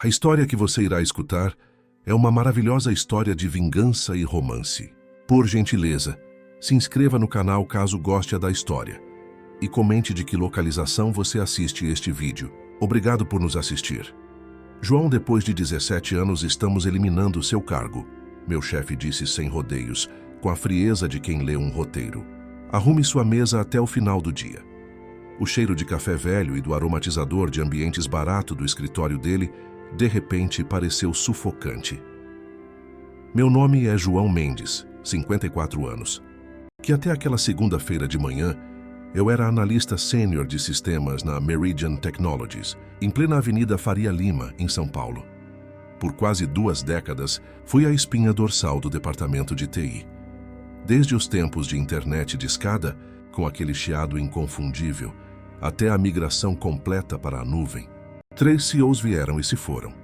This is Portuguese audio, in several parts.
A história que você irá escutar é uma maravilhosa história de vingança e romance. Por gentileza, se inscreva no canal caso goste da história e comente de que localização você assiste este vídeo. Obrigado por nos assistir. João, depois de 17 anos, estamos eliminando seu cargo. Meu chefe disse sem rodeios, com a frieza de quem lê um roteiro. Arrume sua mesa até o final do dia. O cheiro de café velho e do aromatizador de ambientes barato do escritório dele, de repente, pareceu sufocante. Meu nome é João Mendes, 54 anos, que até aquela segunda-feira de manhã, eu era analista sênior de sistemas na Meridian Technologies, em plena Avenida Faria Lima, em São Paulo. Por quase 2 décadas, fui a espinha dorsal do departamento de TI. Desde os tempos de internet de escada, com aquele chiado inconfundível, até a migração completa para a nuvem. 3 CEOs vieram e se foram,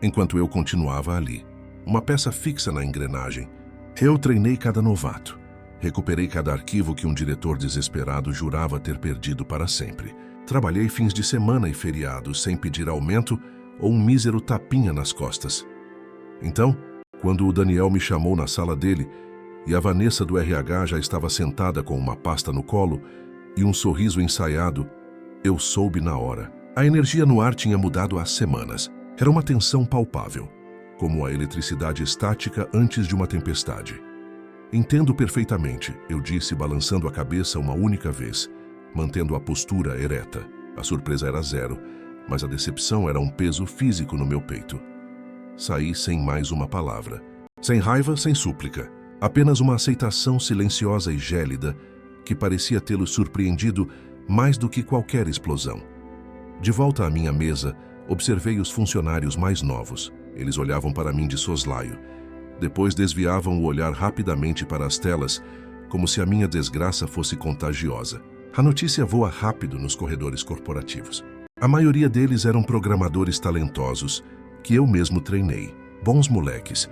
enquanto eu continuava ali, uma peça fixa na engrenagem. Eu treinei cada novato. Recuperei cada arquivo que um diretor desesperado jurava ter perdido para sempre. Trabalhei fins de semana e feriados sem pedir aumento ou um mísero tapinha nas costas. Então, quando o Daniel me chamou na sala dele e a Vanessa do RH já estava sentada com uma pasta no colo e um sorriso ensaiado, eu soube na hora. A energia no ar tinha mudado há semanas. Era uma tensão palpável, como a eletricidade estática antes de uma tempestade. Entendo perfeitamente, eu disse, balançando a cabeça uma única vez, mantendo a postura ereta. A surpresa era zero, mas a decepção era um peso físico no meu peito. Saí sem mais uma palavra. Sem raiva, sem súplica. Apenas uma aceitação silenciosa e gélida que parecia tê-lo surpreendido mais do que qualquer explosão. De volta à minha mesa, observei os funcionários mais novos. Eles olhavam para mim de soslaio. Depois desviavam o olhar rapidamente para as telas, como se a minha desgraça fosse contagiosa. A notícia voa rápido nos corredores corporativos. A maioria deles eram programadores talentosos, que eu mesmo treinei. Bons moleques,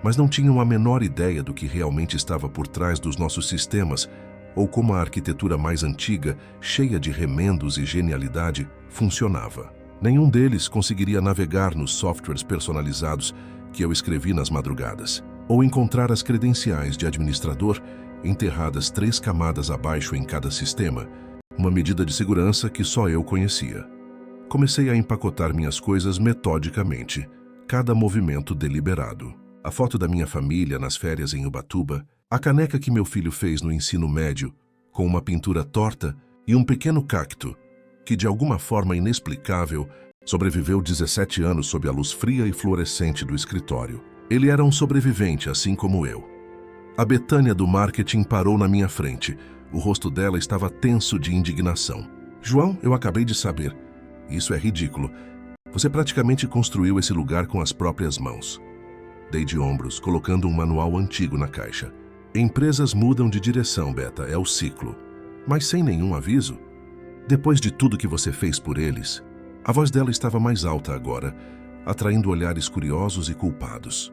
mas não tinham a menor ideia do que realmente estava por trás dos nossos sistemas, ou como a arquitetura mais antiga, cheia de remendos e genialidade, funcionava. Nenhum deles conseguiria navegar nos softwares personalizados que eu escrevi nas madrugadas, ou encontrar as credenciais de administrador enterradas 3 camadas abaixo em cada sistema, uma medida de segurança que só eu conhecia. Comecei a empacotar minhas coisas metodicamente, cada movimento deliberado. A foto da minha família nas férias em Ubatuba, a caneca que meu filho fez no ensino médio, com uma pintura torta e um pequeno cacto, que de alguma forma inexplicável sobreviveu 17 anos sob a luz fria e fluorescente do escritório. Ele era um sobrevivente, assim como eu. A Betânia do marketing parou na minha frente. O rosto dela estava tenso de indignação. João, eu acabei de saber. Isso é ridículo. Você praticamente construiu esse lugar com as próprias mãos. Dei de ombros, colocando um manual antigo na caixa. Empresas mudam de direção, Beta, é o ciclo. Mas sem nenhum aviso? Depois de tudo que você fez por eles... A voz dela estava mais alta agora, atraindo olhares curiosos e culpados.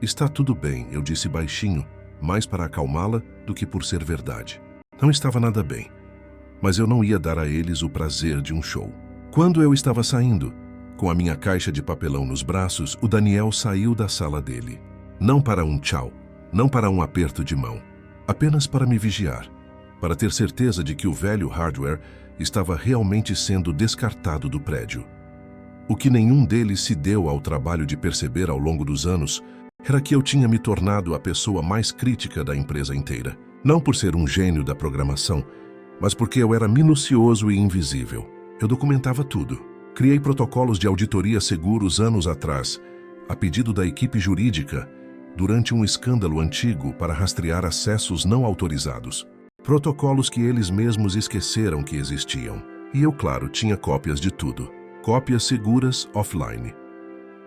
Está tudo bem, eu disse baixinho, mais para acalmá-la do que por ser verdade. Não estava nada bem, mas eu não ia dar a eles o prazer de um show. Quando eu estava saindo, com a minha caixa de papelão nos braços, o Daniel saiu da sala dele. Não para um tchau, não para um aperto de mão, apenas para me vigiar, para ter certeza de que o velho hardware estava realmente sendo descartado do prédio. O que nenhum deles se deu ao trabalho de perceber ao longo dos anos era que eu tinha me tornado a pessoa mais crítica da empresa inteira. Não por ser um gênio da programação, mas porque eu era minucioso e invisível. Eu documentava tudo. Criei protocolos de auditoria seguros anos atrás, a pedido da equipe jurídica, durante um escândalo antigo para rastrear acessos não autorizados. Protocolos que eles mesmos esqueceram que existiam. E eu, claro, tinha cópias de tudo. Cópias seguras offline.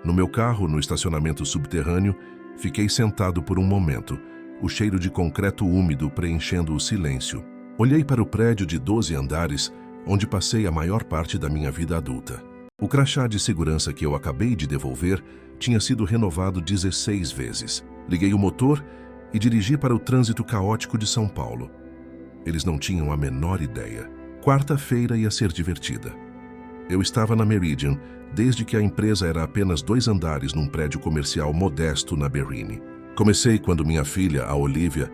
No meu carro, no estacionamento subterrâneo, fiquei sentado por um momento, o cheiro de concreto úmido preenchendo o silêncio. Olhei para o prédio de 12 andares, onde passei a maior parte da minha vida adulta. O crachá de segurança que eu acabei de devolver tinha sido renovado 16 vezes. Liguei o motor e dirigi para o trânsito caótico de São Paulo. Eles não tinham a menor ideia. Quarta-feira ia ser divertida. Eu estava na Meridian desde que a empresa era apenas 2 andares num prédio comercial modesto na Berrini. Comecei quando minha filha, a Olivia,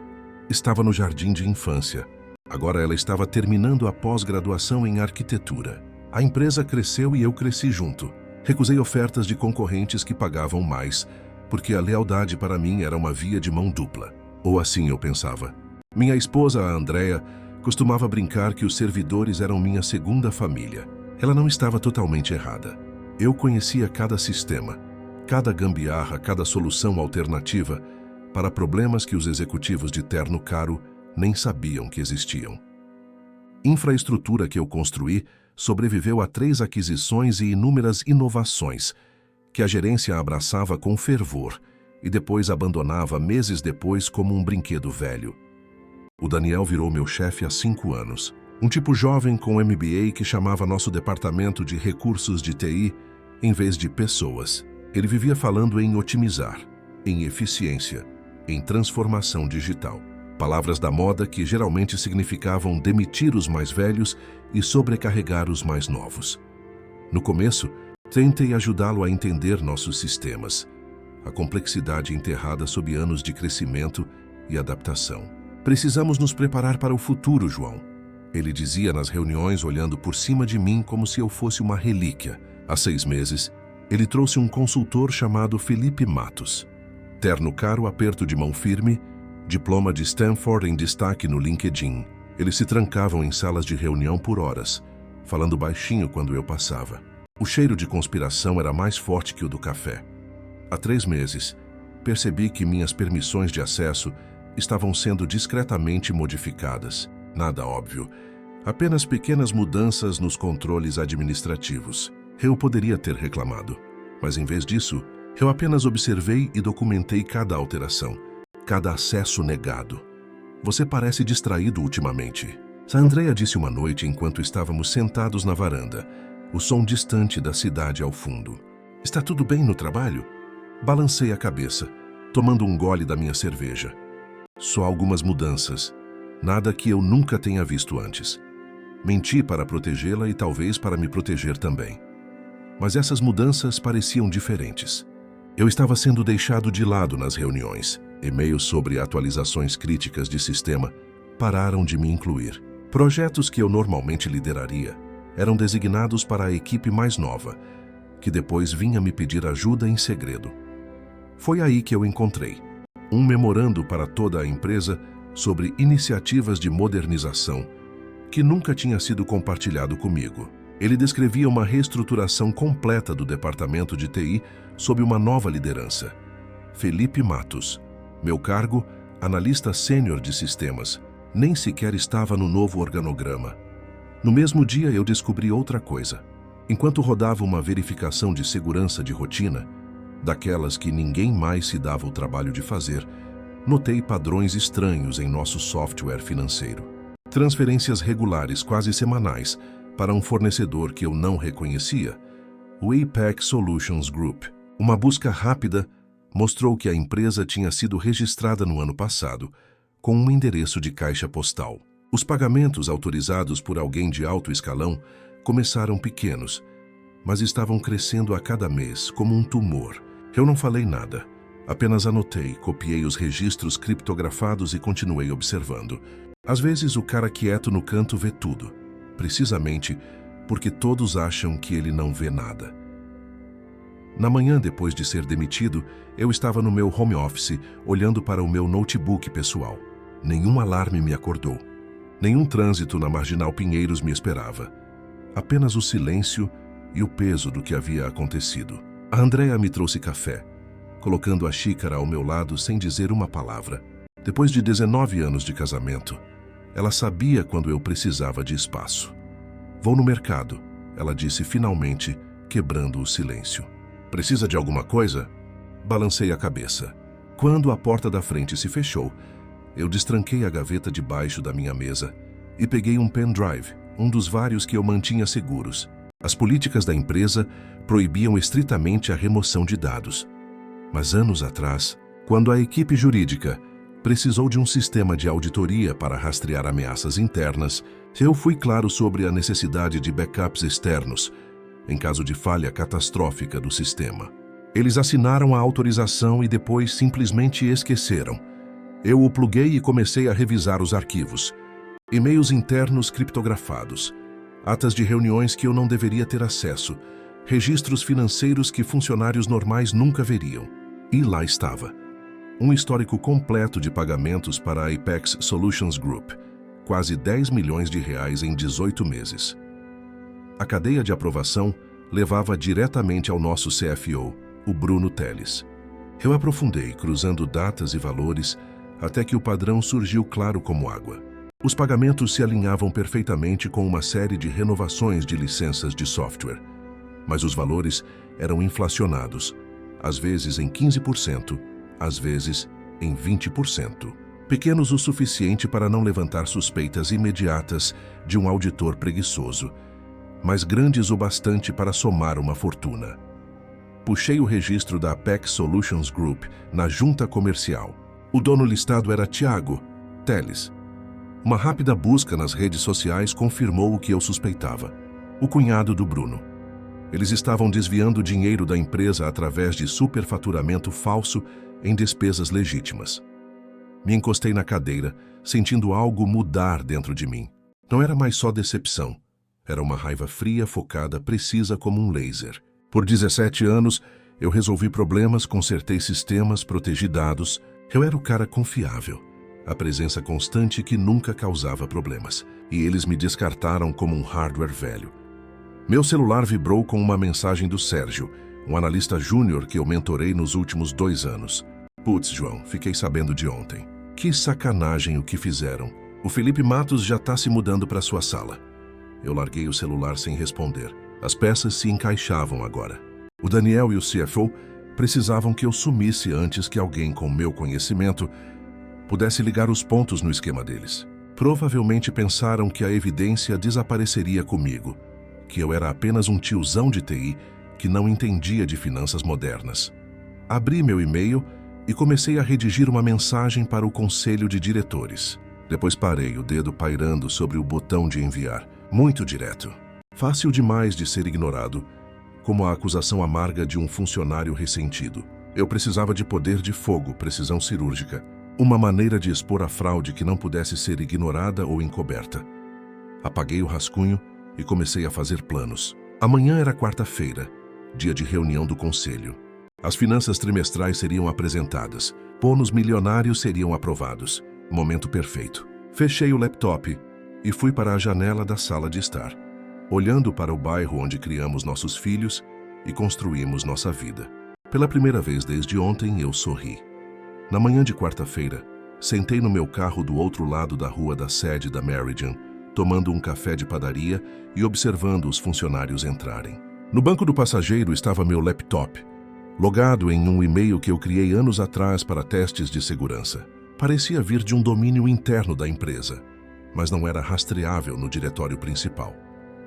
estava no jardim de infância. Agora ela estava terminando a pós-graduação em arquitetura. A empresa cresceu e eu cresci junto. Recusei ofertas de concorrentes que pagavam mais, porque a lealdade para mim era uma via de mão dupla. Ou assim eu pensava. Minha esposa, a Andrea, costumava brincar que os servidores eram minha segunda família. Ela não estava totalmente errada. Eu conhecia cada sistema, cada gambiarra, cada solução alternativa para problemas que os executivos de terno caro nem sabiam que existiam. Infraestrutura que eu construí sobreviveu a 3 aquisições e inúmeras inovações, que a gerência abraçava com fervor e depois abandonava meses depois como um brinquedo velho. O Daniel virou meu chefe há 5 anos. Um tipo jovem com MBA que chamava nosso departamento de recursos de TI em vez de pessoas. Ele vivia falando em otimizar, em eficiência, em transformação digital. Palavras da moda que geralmente significavam demitir os mais velhos e sobrecarregar os mais novos. No começo, tentei ajudá-lo a entender nossos sistemas, a complexidade enterrada sob anos de crescimento e adaptação. Precisamos nos preparar para o futuro, João. Ele dizia nas reuniões, olhando por cima de mim como se eu fosse uma relíquia. Há 6 meses, ele trouxe um consultor chamado Felipe Matos. Terno caro, aperto de mão firme, diploma de Stanford em destaque no LinkedIn. Eles se trancavam em salas de reunião por horas, falando baixinho quando eu passava. O cheiro de conspiração era mais forte que o do café. Há 3 meses, percebi que minhas permissões de acesso estavam sendo discretamente modificadas. Nada óbvio, apenas pequenas mudanças nos controles administrativos. Eu poderia ter reclamado, mas em vez disso, eu apenas observei e documentei cada alteração, cada acesso negado. Você parece distraído ultimamente. A Andrea disse uma noite enquanto estávamos sentados na varanda, o som distante da cidade ao fundo. Está tudo bem no trabalho? Balancei a cabeça, tomando um gole da minha cerveja. Só algumas mudanças. Nada que eu nunca tenha visto antes. Menti para protegê-la e talvez para me proteger também. Mas essas mudanças pareciam diferentes. Eu estava sendo deixado de lado nas reuniões. E-mails sobre atualizações críticas de sistema pararam de me incluir. Projetos que eu normalmente lideraria eram designados para a equipe mais nova, que depois vinha me pedir ajuda em segredo. Foi aí que eu encontrei um memorando para toda a empresa sobre iniciativas de modernização que nunca tinha sido compartilhado comigo. Ele descrevia uma reestruturação completa do departamento de TI sob uma nova liderança. Felipe Matos. Meu cargo, analista sênior de sistemas, nem sequer estava no novo organograma. No mesmo dia eu descobri outra coisa. Enquanto rodava uma verificação de segurança de rotina, daquelas que ninguém mais se dava o trabalho de fazer, notei padrões estranhos em nosso software financeiro. Transferências regulares, quase semanais, para um fornecedor que eu não reconhecia, o Apex Solutions Group. Uma busca rápida mostrou que a empresa tinha sido registrada no ano passado, com um endereço de caixa postal. Os pagamentos autorizados por alguém de alto escalão começaram pequenos, mas estavam crescendo a cada mês, como um tumor. Eu não falei nada. Apenas anotei, copiei os registros criptografados e continuei observando. Às vezes o cara quieto no canto vê tudo, precisamente porque todos acham que ele não vê nada. Na manhã depois de ser demitido, eu estava no meu home office, olhando para o meu notebook pessoal. Nenhum alarme me acordou. Nenhum trânsito na Marginal Pinheiros me esperava. Apenas o silêncio e o peso do que havia acontecido. A Andrea me trouxe café, colocando a xícara ao meu lado sem dizer uma palavra. Depois de 19 anos de casamento, ela sabia quando eu precisava de espaço. Vou no mercado, ela disse finalmente, quebrando o silêncio. Precisa de alguma coisa? Balancei a cabeça. Quando a porta da frente se fechou, eu destranquei a gaveta debaixo da minha mesa e peguei um pendrive, um dos vários que eu mantinha seguros. As políticas da empresa proibiam estritamente a remoção de dados. Mas anos atrás, quando a equipe jurídica precisou de um sistema de auditoria para rastrear ameaças internas, eu fui claro sobre a necessidade de backups externos, em caso de falha catastrófica do sistema. Eles assinaram a autorização e depois simplesmente esqueceram. Eu o pluguei e comecei a revisar os arquivos. E-mails internos criptografados, atas de reuniões que eu não deveria ter acesso, registros financeiros que funcionários normais nunca veriam. E lá estava. Um histórico completo de pagamentos para a Apex Solutions Group, quase 10 milhões de reais em 18 meses. A cadeia de aprovação levava diretamente ao nosso CFO, o Bruno Teles. Eu aprofundei, cruzando datas e valores, até que o padrão surgiu claro como água. Os pagamentos se alinhavam perfeitamente com uma série de renovações de licenças de software, mas os valores eram inflacionados, às vezes em 15%, às vezes em 20%. Pequenos o suficiente para não levantar suspeitas imediatas de um auditor preguiçoso, mas grandes o bastante para somar uma fortuna. Puxei o registro da Apex Solutions Group na junta comercial. O dono listado era Thiago Teles. Uma rápida busca nas redes sociais confirmou o que eu suspeitava. O cunhado do Bruno. Eles estavam desviando dinheiro da empresa através de superfaturamento falso em despesas legítimas. Me encostei na cadeira, sentindo algo mudar dentro de mim. Não era mais só decepção. Era uma raiva fria, focada, precisa como um laser. Por 17 anos, eu resolvi problemas, consertei sistemas, protegi dados. Eu era o cara confiável, a presença constante que nunca causava problemas. E eles me descartaram como um hardware velho. Meu celular vibrou com uma mensagem do Sérgio, um analista júnior que eu mentorei nos últimos 2 anos. Putz, João, fiquei sabendo de ontem. Que sacanagem o que fizeram. O Felipe Matos já está se mudando para sua sala. Eu larguei o celular sem responder. As peças se encaixavam agora. O Daniel e o CFO precisavam que eu sumisse antes que alguém com meu conhecimento pudesse ligar os pontos no esquema deles. Provavelmente pensaram que a evidência desapareceria comigo, que eu era apenas um tiozão de TI que não entendia de finanças modernas. Abri meu e-mail e comecei a redigir uma mensagem para o conselho de diretores. Depois parei, o dedo pairando sobre o botão de enviar. Muito direto. Fácil demais de ser ignorado, como a acusação amarga de um funcionário ressentido. Eu precisava de poder de fogo, precisão cirúrgica. Uma maneira de expor a fraude que não pudesse ser ignorada ou encoberta. Apaguei o rascunho e comecei a fazer planos. Amanhã era quarta-feira, dia de reunião do conselho. As finanças trimestrais seriam apresentadas. Bônus milionários seriam aprovados. Momento perfeito. Fechei o laptop e fui para a janela da sala de estar, olhando para o bairro onde criamos nossos filhos e construímos nossa vida. Pela primeira vez desde ontem, eu sorri. Na manhã de quarta-feira, sentei no meu carro do outro lado da rua da sede da Meridian, tomando um café de padaria e observando os funcionários entrarem. No banco do passageiro estava meu laptop, logado em um e-mail que eu criei anos atrás para testes de segurança. Parecia vir de um domínio interno da empresa, mas não era rastreável no diretório principal.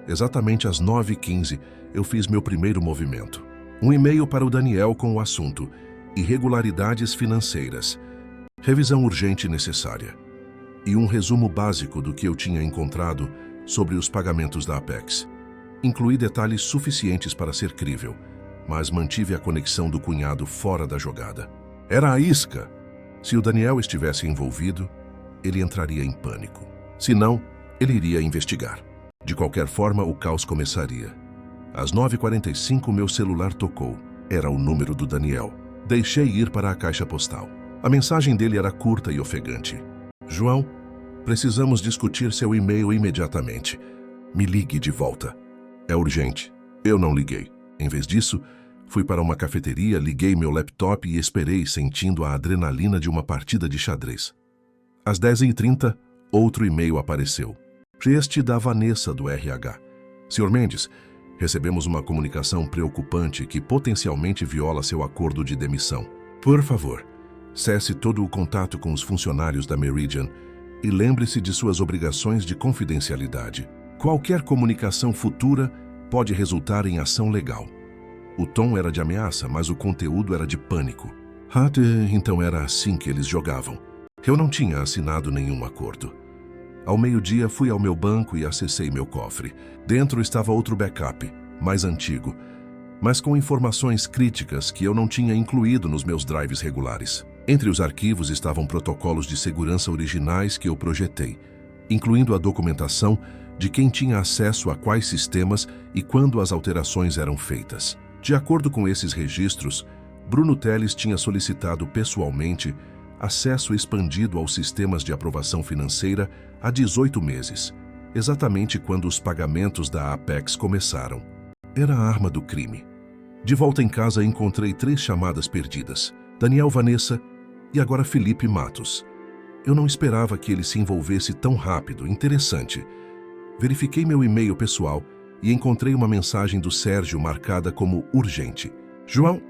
Exatamente às 9h15, eu fiz meu primeiro movimento. Um e-mail para o Daniel com o assunto Irregularidades financeiras, revisão urgente necessária, e um resumo básico do que eu tinha encontrado sobre os pagamentos da Apex. Incluí detalhes suficientes para ser crível, mas mantive a conexão do cunhado fora da jogada. Era a isca. Se o Daniel estivesse envolvido, ele entraria em pânico. Se não, ele iria investigar. De qualquer forma, o caos começaria. Às 9h45, meu celular tocou. Era o número do Daniel. Deixei ir para a caixa postal. A mensagem dele era curta e ofegante. João, precisamos discutir seu e-mail imediatamente. Me ligue de volta. É urgente. Eu não liguei. Em vez disso, fui para uma cafeteria, liguei meu laptop e esperei, sentindo a adrenalina de uma partida de xadrez. Às 10h30, outro e-mail apareceu. Este da Vanessa, do RH. Sr. Mendes, recebemos uma comunicação preocupante que potencialmente viola seu acordo de demissão. Por favor, cesse todo o contato com os funcionários da Meridian e lembre-se de suas obrigações de confidencialidade. Qualquer comunicação futura pode resultar em ação legal. O tom era de ameaça, mas o conteúdo era de pânico. Então era assim que eles jogavam. Eu não tinha assinado nenhum acordo. Ao meio-dia, fui ao meu banco e acessei meu cofre. Dentro estava outro backup, mais antigo, mas com informações críticas que eu não tinha incluído nos meus drives regulares. Entre os arquivos estavam protocolos de segurança originais que eu projetei, incluindo a documentação de quem tinha acesso a quais sistemas e quando as alterações eram feitas. De acordo com esses registros, Bruno Teles tinha solicitado pessoalmente acesso expandido aos sistemas de aprovação financeira há 18 meses, exatamente quando os pagamentos da Apex começaram. Era a arma do crime. De volta em casa, encontrei 3 chamadas perdidas: Daniel, Vanessa e agora Felipe Matos. Eu não esperava que ele se envolvesse tão rápido. Interessante. Verifiquei meu e-mail pessoal e encontrei uma mensagem do Sérgio marcada como urgente. João,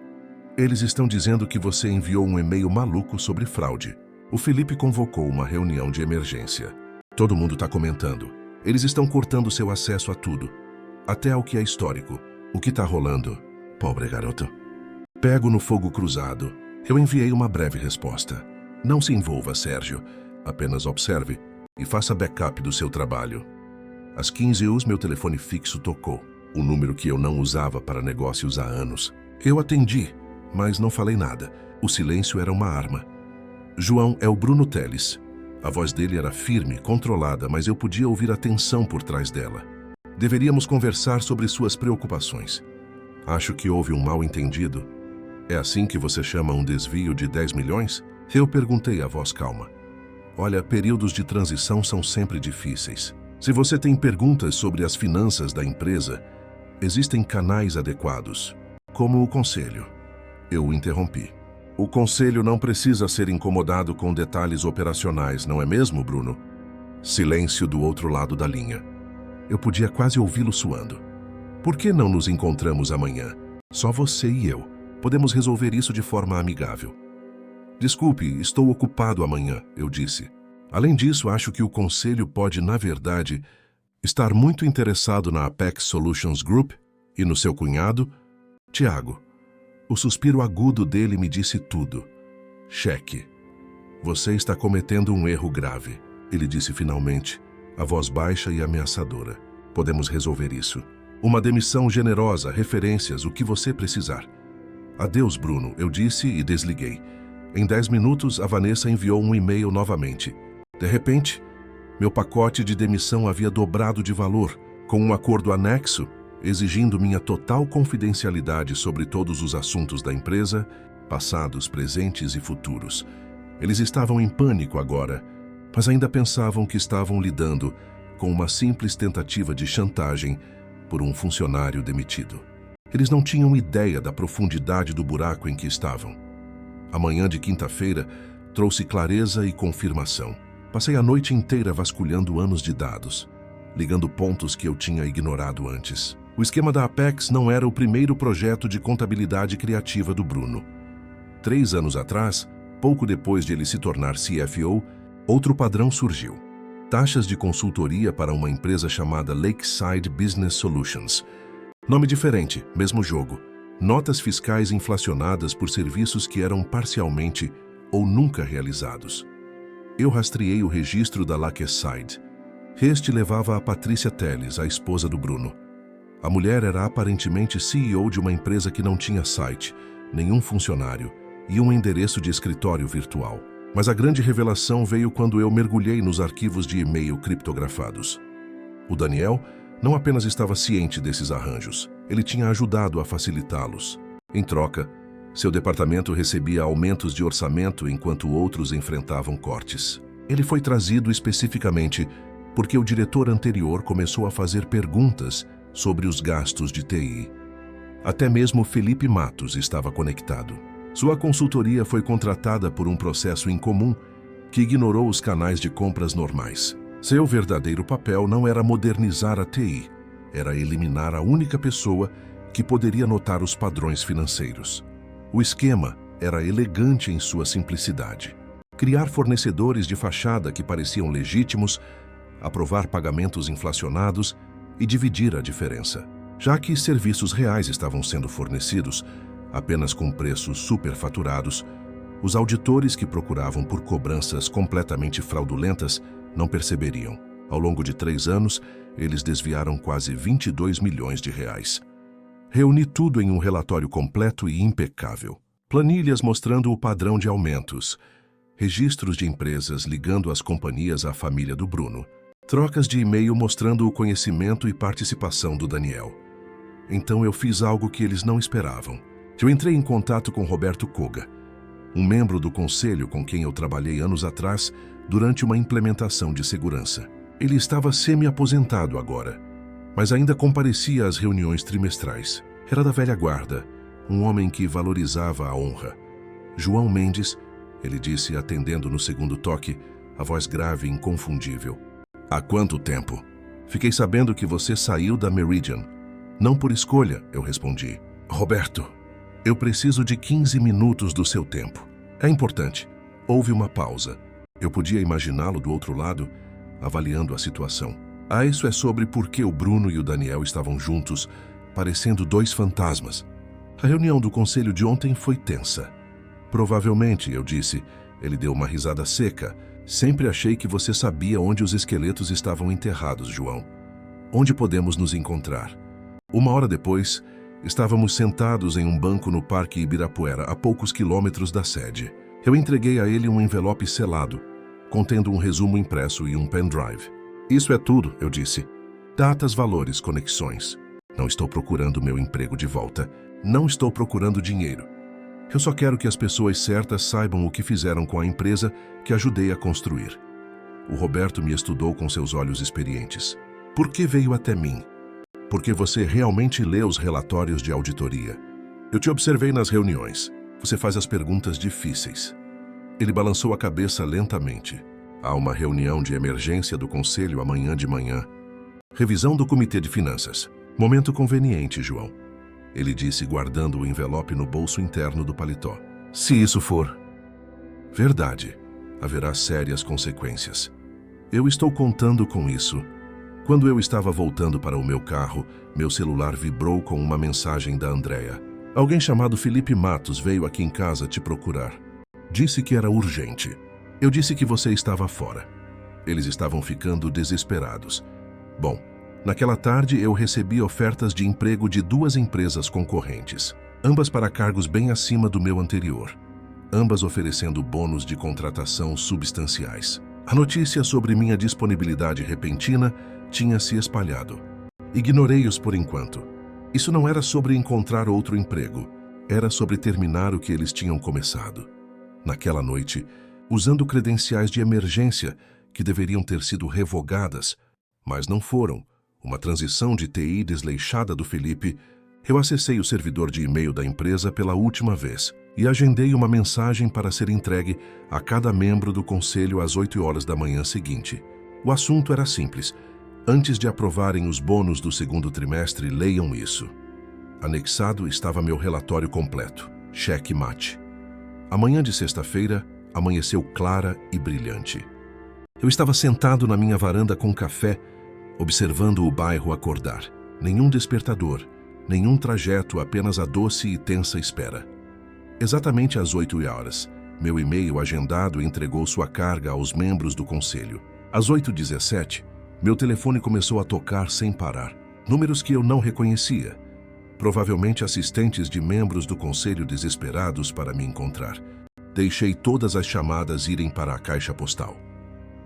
eles estão dizendo que você enviou um e-mail maluco sobre fraude. O Felipe convocou uma reunião de emergência. Todo mundo está comentando. Eles estão cortando seu acesso a tudo, até ao que é histórico. O que está rolando? Pobre garoto. Pego no fogo cruzado. Eu enviei uma breve resposta. Não se envolva, Sérgio. Apenas observe e faça backup do seu trabalho. Às 15h, meu telefone fixo tocou. Um número que eu não usava para negócios há anos. Eu atendi, mas não falei nada. O silêncio era uma arma. João, é o Bruno Teles. A voz dele era firme, controlada, mas eu podia ouvir a tensão por trás dela. Deveríamos conversar sobre suas preocupações. Acho que houve um mal-entendido. É assim que você chama um desvio de 10 milhões? Eu perguntei a voz calma. Olha, períodos de transição são sempre difíceis. Se você tem perguntas sobre as finanças da empresa, existem canais adequados, como o conselho. Eu o interrompi. O conselho não precisa ser incomodado com detalhes operacionais, não é mesmo, Bruno? Silêncio do outro lado da linha. Eu podia quase ouvi-lo suando. Por que não nos encontramos amanhã? Só você e eu. Podemos resolver isso de forma amigável. Desculpe, estou ocupado amanhã, eu disse. Além disso, acho que o conselho pode, na verdade, estar muito interessado na Apex Solutions Group e no seu cunhado, Tiago. O suspiro agudo dele me disse tudo. Cheque. Você está cometendo um erro grave, ele disse finalmente, a voz baixa e ameaçadora. Podemos resolver isso. Uma demissão generosa, referências, o que você precisar. Adeus, Bruno, eu disse e desliguei. Em 10 minutos, a Vanessa enviou um e-mail novamente. De repente, meu pacote de demissão havia dobrado de valor, com um acordo anexo, exigindo minha total confidencialidade sobre todos os assuntos da empresa, passados, presentes e futuros. Eles estavam em pânico agora, mas ainda pensavam que estavam lidando com uma simples tentativa de chantagem por um funcionário demitido. Eles não tinham ideia da profundidade do buraco em que estavam. A manhã de quinta-feira trouxe clareza e confirmação. Passei a noite inteira vasculhando anos de dados, ligando pontos que eu tinha ignorado antes. O esquema da Apex não era o primeiro projeto de contabilidade criativa do Bruno. 3 anos atrás, pouco depois de ele se tornar CFO, outro padrão surgiu. Taxas de consultoria para uma empresa chamada Lakeside Business Solutions. Nome diferente, mesmo jogo. Notas fiscais inflacionadas por serviços que eram parcialmente ou nunca realizados. Eu rastreei o registro da Lakeside. Este levava a Patrícia Teles, a esposa do Bruno. A mulher era aparentemente CEO de uma empresa que não tinha site, nenhum funcionário e um endereço de escritório virtual. Mas a grande revelação veio quando eu mergulhei nos arquivos de e-mail criptografados. O Daniel não apenas estava ciente desses arranjos, ele tinha ajudado a facilitá-los. Em troca, seu departamento recebia aumentos de orçamento enquanto outros enfrentavam cortes. Ele foi trazido especificamente porque o diretor anterior começou a fazer perguntas sobre os gastos de TI. Até mesmo Felipe Matos estava conectado. Sua consultoria foi contratada por um processo incomum que ignorou os canais de compras normais. Seu verdadeiro papel não era modernizar a TI, era eliminar a única pessoa que poderia notar os padrões financeiros. O esquema era elegante em sua simplicidade. Criar fornecedores de fachada que pareciam legítimos, aprovar pagamentos inflacionados e dividir a diferença. Já que serviços reais estavam sendo fornecidos, apenas com preços superfaturados, os auditores que procuravam por cobranças completamente fraudulentas não perceberiam. Ao longo de 3 anos, eles desviaram quase 22 milhões de reais. Reuni tudo em um relatório completo e impecável. Planilhas mostrando o padrão de aumentos, registros de empresas ligando as companhias à família do Bruno, trocas de e-mail mostrando o conhecimento e participação do Daniel. Então eu fiz algo que eles não esperavam. Eu entrei em contato com Roberto Koga, um membro do conselho com quem eu trabalhei anos atrás durante uma implementação de segurança. Ele estava semi-aposentado agora, mas ainda comparecia às reuniões trimestrais. Era da velha guarda, um homem que valorizava a honra. João Mendes, ele disse atendendo no segundo toque, a voz grave e inconfundível. Há quanto tempo? Fiquei sabendo que você saiu da Meridian. Não por escolha, eu respondi. Roberto, eu preciso de 15 minutos do seu tempo. É importante. Houve uma pausa. Eu podia imaginá-lo do outro lado, avaliando a situação. Isso é sobre por que o Bruno e o Daniel estavam juntos, parecendo dois fantasmas. A reunião do conselho de ontem foi tensa. Provavelmente, eu disse. Ele deu uma risada seca. Sempre achei que você sabia onde os esqueletos estavam enterrados, João. Onde podemos nos encontrar? 1 hora depois, estávamos sentados em um banco no Parque Ibirapuera, a poucos quilômetros da sede. Eu entreguei a ele um envelope selado, contendo um resumo impresso e um pendrive. Isso é tudo, eu disse. Datas, valores, conexões. Não estou procurando meu emprego de volta. Não estou procurando dinheiro. Eu só quero que as pessoas certas saibam o que fizeram com a empresa que ajudei a construir. O Roberto me estudou com seus olhos experientes. Por que veio até mim? Porque você realmente lê os relatórios de auditoria. Eu te observei nas reuniões. Você faz as perguntas difíceis. Ele balançou a cabeça lentamente. Há uma reunião de emergência do conselho amanhã de manhã. Revisão do Comitê de Finanças. Momento conveniente, João. Ele disse, guardando o envelope no bolso interno do paletó. Se isso for verdade, haverá sérias consequências. Eu estou contando com isso. Quando eu estava voltando para o meu carro, meu celular vibrou com uma mensagem da Andréa. Alguém chamado Felipe Matos veio aqui em casa te procurar. Disse que era urgente. Eu disse que você estava fora. Eles estavam ficando desesperados. Bom, naquela tarde eu recebi ofertas de emprego de 2 empresas concorrentes, ambas para cargos bem acima do meu anterior, ambas oferecendo bônus de contratação substanciais. A notícia sobre minha disponibilidade repentina tinha se espalhado. Ignorei-os por enquanto. Isso não era sobre encontrar outro emprego, era sobre terminar o que eles tinham começado. Naquela noite, usando credenciais de emergência que deveriam ter sido revogadas, mas não foram, uma transição de TI desleixada do Felipe, eu acessei o servidor de e-mail da empresa pela última vez e agendei uma mensagem para ser entregue a cada membro do conselho às 8 horas da manhã seguinte. O assunto era simples. Antes de aprovarem os bônus do segundo trimestre, leiam isso. Anexado estava meu relatório completo. Cheque mate. A manhã de sexta-feira amanheceu clara e brilhante. Eu estava sentado na minha varanda com café, observando o bairro acordar. Nenhum despertador, nenhum trajeto, apenas a doce e tensa espera. Exatamente às 8 horas, meu e-mail agendado entregou sua carga aos membros do conselho. Às 8h17, meu telefone começou a tocar sem parar. Números que eu não reconhecia. Provavelmente assistentes de membros do conselho desesperados para me encontrar. Deixei todas as chamadas irem para a caixa postal.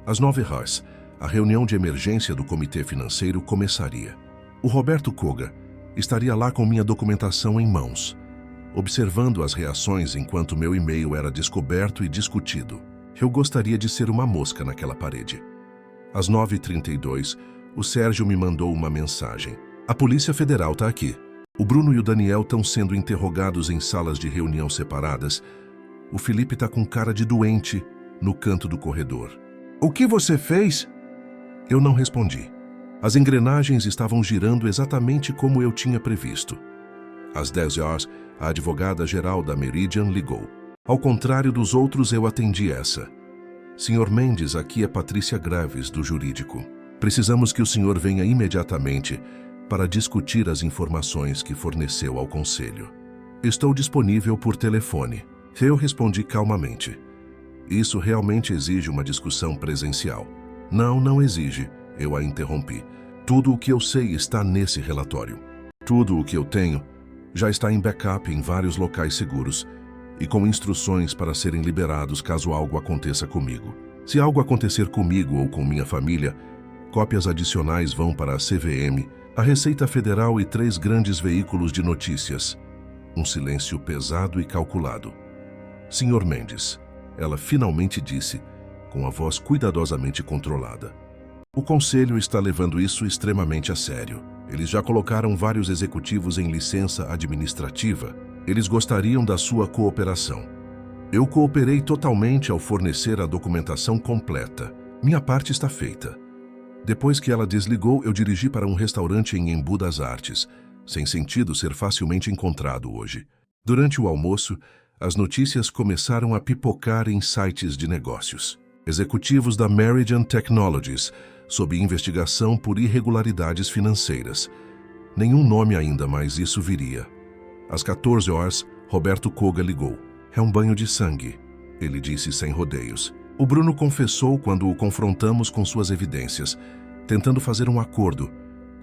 Às 9h, a reunião de emergência do comitê financeiro começaria. O Roberto Koga estaria lá com minha documentação em mãos, observando as reações enquanto meu e-mail era descoberto e discutido. Eu gostaria de ser uma mosca naquela parede. Às 9h32, o Sérgio me mandou uma mensagem. A Polícia Federal está aqui. O Bruno e o Daniel estão sendo interrogados em salas de reunião separadas. O Felipe está com cara de doente no canto do corredor. O que você fez? Eu não respondi. As engrenagens estavam girando exatamente como eu tinha previsto. Às 10 horas, a advogada-geral da Meridian ligou. Ao contrário dos outros, eu atendi essa. Senhor Mendes, aqui é Patrícia Graves, do jurídico. Precisamos que o senhor venha imediatamente para discutir as informações que forneceu ao conselho. Estou disponível por telefone. Eu respondi calmamente. Isso realmente exige uma discussão presencial. Não, não exige, eu a interrompi. Tudo o que eu sei está nesse relatório. Tudo o que eu tenho Já está em backup em vários locais seguros e com instruções para serem liberados caso algo aconteça comigo. Se algo acontecer comigo ou com minha família, cópias adicionais vão para a CVM, a Receita Federal e 3 grandes veículos de notícias. Um silêncio pesado e calculado. Senhor Mendes, ela finalmente disse, com a voz cuidadosamente controlada. O Conselho está levando isso extremamente a sério. Eles já colocaram vários executivos em licença administrativa. Eles gostariam da sua cooperação. Eu cooperei totalmente ao fornecer a documentação completa. Minha parte está feita. Depois que ela desligou, eu dirigi para um restaurante em Embu das Artes, sem sentido ser facilmente encontrado hoje. Durante o almoço, as notícias começaram a pipocar em sites de negócios. Executivos da Meridian Technologies, sob investigação por irregularidades financeiras. Nenhum nome ainda, mas isso viria. Às 14 horas, Roberto Koga ligou. É um banho de sangue, ele disse sem rodeios. O Bruno confessou quando o confrontamos com suas evidências, tentando fazer um acordo,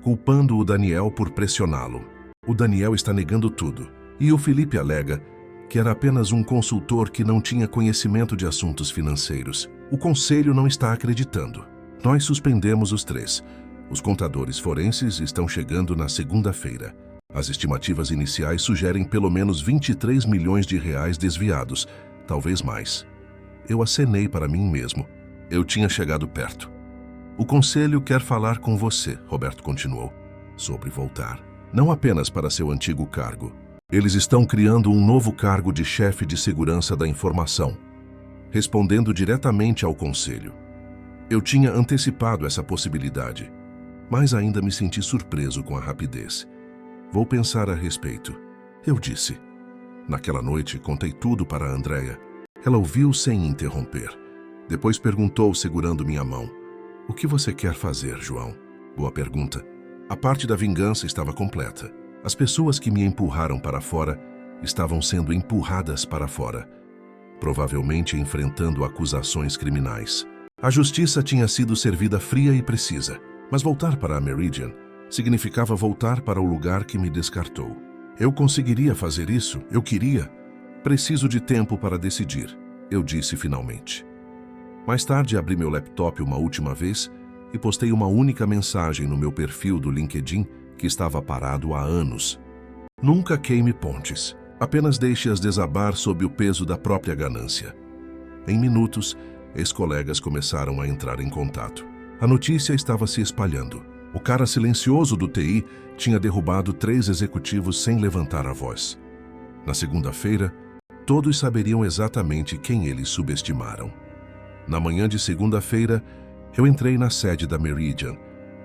culpando o Daniel por pressioná-lo. O Daniel está negando tudo. E o Felipe alega que era apenas um consultor que não tinha conhecimento de assuntos financeiros. O Conselho não está acreditando. Nós suspendemos os 3. Os contadores forenses estão chegando na segunda-feira. As estimativas iniciais sugerem pelo menos 23 milhões de reais desviados, talvez mais. Eu acenei para mim mesmo. Eu tinha chegado perto. O Conselho quer falar com você, Roberto continuou, sobre voltar. Não apenas para seu antigo cargo. Eles estão criando um novo cargo de chefe de segurança da informação, respondendo diretamente ao Conselho. Eu tinha antecipado essa possibilidade, mas ainda me senti surpreso com a rapidez. Vou pensar a respeito, eu disse. Naquela noite, contei tudo para a Andréia. Ela ouviu sem interromper. Depois perguntou, segurando minha mão. O que você quer fazer, João? Boa pergunta. A parte da vingança estava completa. As pessoas que me empurraram para fora estavam sendo empurradas para fora, provavelmente enfrentando acusações criminais. A justiça tinha sido servida fria e precisa, mas voltar para a Meridian significava voltar para o lugar que me descartou. Eu conseguiria fazer isso? Eu queria. Preciso de tempo para decidir, eu disse finalmente. Mais tarde abri meu laptop uma última vez e postei uma única mensagem no meu perfil do LinkedIn que estava parado há anos. Nunca queime pontes, apenas deixe-as desabar sob o peso da própria ganância. Em minutos, ex-colegas começaram a entrar em contato. A notícia estava se espalhando. O cara silencioso do TI tinha derrubado 3 executivos sem levantar a voz. Na segunda-feira, todos saberiam exatamente quem eles subestimaram. Na manhã de segunda-feira, eu entrei na sede da Meridian,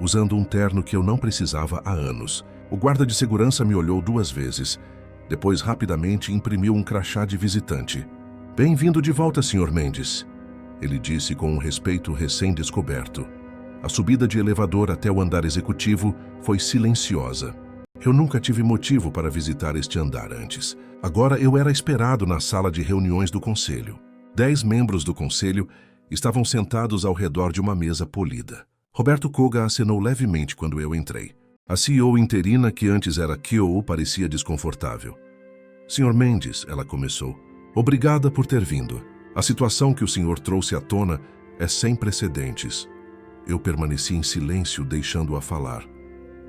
usando um terno que eu não precisava há anos. O guarda de segurança me olhou 2 vezes. Depois, rapidamente, imprimiu um crachá de visitante. Bem-vindo de volta, Sr. Mendes, ele disse com um respeito recém-descoberto. A subida de elevador até o andar executivo foi silenciosa. Eu nunca tive motivo para visitar este andar antes. Agora eu era esperado na sala de reuniões do Conselho. 10 membros do Conselho estavam sentados ao redor de uma mesa polida. Roberto Koga acenou levemente quando eu entrei. A CEO interina, que antes era QO, parecia desconfortável. Sr. Mendes, ela começou. Obrigada por ter vindo. A situação que o senhor trouxe à tona é sem precedentes. Eu permaneci em silêncio, deixando-a falar.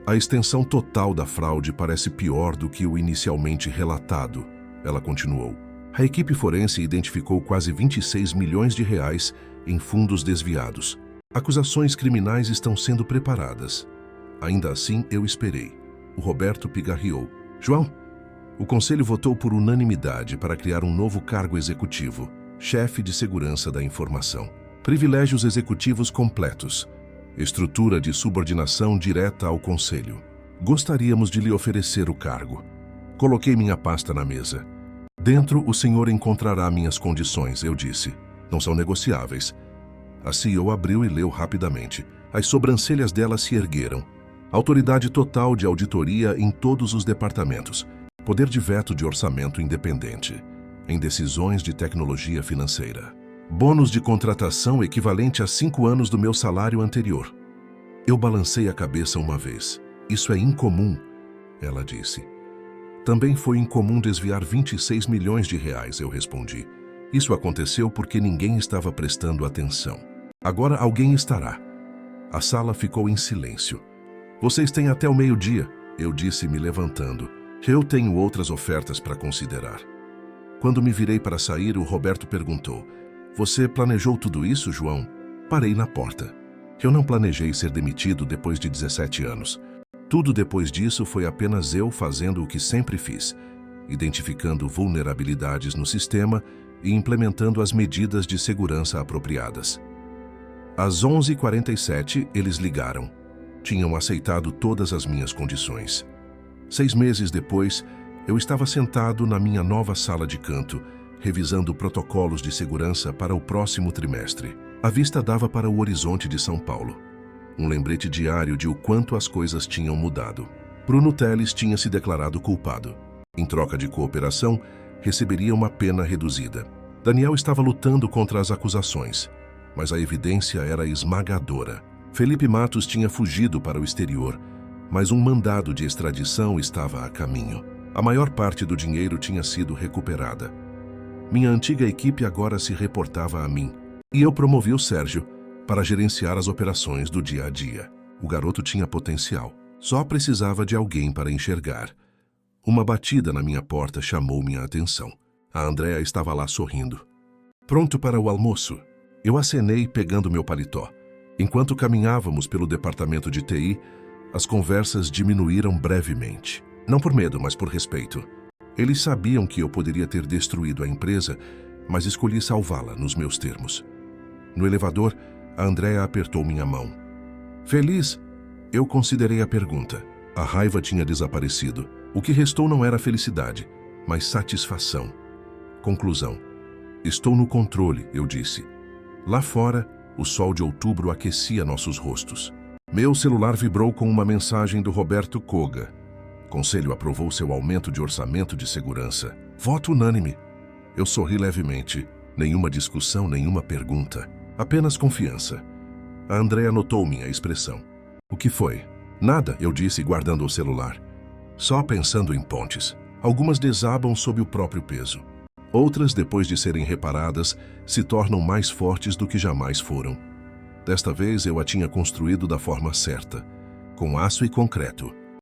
A extensão total da fraude parece pior do que o inicialmente relatado, ela continuou. A equipe forense identificou quase 26 milhões de reais em fundos desviados. Acusações criminais estão sendo preparadas. Ainda assim, eu esperei. O Roberto pigarreou. João, o Conselho votou por unanimidade para criar um novo cargo executivo, chefe de segurança da informação. Privilégios executivos completos. Estrutura de subordinação direta ao Conselho. Gostaríamos de lhe oferecer o cargo. Coloquei minha pasta na mesa. Dentro, o senhor encontrará minhas condições, eu disse. Não são negociáveis. A CEO abriu e leu rapidamente. As sobrancelhas dela se ergueram. Autoridade total de auditoria em todos os departamentos. Poder de veto de orçamento independente. Em decisões de tecnologia financeira. Bônus de contratação equivalente a 5 anos do meu salário anterior. Eu balancei a cabeça uma vez. Isso é incomum, ela disse. Também foi incomum desviar 26 milhões de reais, eu respondi. Isso aconteceu porque ninguém estava prestando atenção. Agora alguém estará. A sala ficou em silêncio. Vocês têm até o meio-dia, eu disse, me levantando. Eu tenho outras ofertas para considerar. Quando me virei para sair, o Roberto perguntou: Você planejou tudo isso, João? Parei na porta. Eu não planejei ser demitido depois de 17 anos. Tudo depois disso foi apenas eu fazendo o que sempre fiz, identificando vulnerabilidades no sistema e implementando as medidas de segurança apropriadas. Às 11h47, eles ligaram. Tinham aceitado todas as minhas condições. 6 meses depois, eu estava sentado na minha nova sala de canto, revisando protocolos de segurança para o próximo trimestre. A vista dava para o horizonte de São Paulo. Um lembrete diário de o quanto as coisas tinham mudado. Bruno Teles tinha se declarado culpado. Em troca de cooperação, receberia uma pena reduzida. Daniel estava lutando contra as acusações, mas a evidência era esmagadora. Felipe Matos tinha fugido para o exterior, mas um mandado de extradição estava a caminho. A maior parte do dinheiro tinha sido recuperada. Minha antiga equipe agora se reportava a mim, e eu promovi o Sérgio para gerenciar as operações do dia a dia. O garoto tinha potencial, só precisava de alguém para enxergar. Uma batida na minha porta chamou minha atenção. A Andréa estava lá sorrindo. Pronto para o almoço? Eu acenei pegando meu paletó. Enquanto caminhávamos pelo departamento de TI, as conversas diminuíram brevemente. Não por medo, mas por respeito. Eles sabiam que eu poderia ter destruído a empresa, mas escolhi salvá-la nos meus termos. No elevador, a Andréa apertou minha mão. Feliz? Eu considerei a pergunta. A raiva tinha desaparecido. O que restou não era felicidade, mas satisfação. Conclusão. Estou no controle, eu disse. Lá fora, o sol de outubro aquecia nossos rostos. Meu celular vibrou com uma mensagem do Roberto Koga. Conselho aprovou seu aumento de orçamento de segurança. Voto unânime. Eu sorri levemente. Nenhuma discussão, nenhuma pergunta. Apenas confiança. A Andréa notou minha expressão. O que foi? Nada, eu disse, guardando o celular. Só pensando em pontes. Algumas desabam sob o próprio peso. Outras, depois de serem reparadas, se tornam mais fortes do que jamais foram. Desta vez eu a tinha construído da forma certa, com aço e concreto.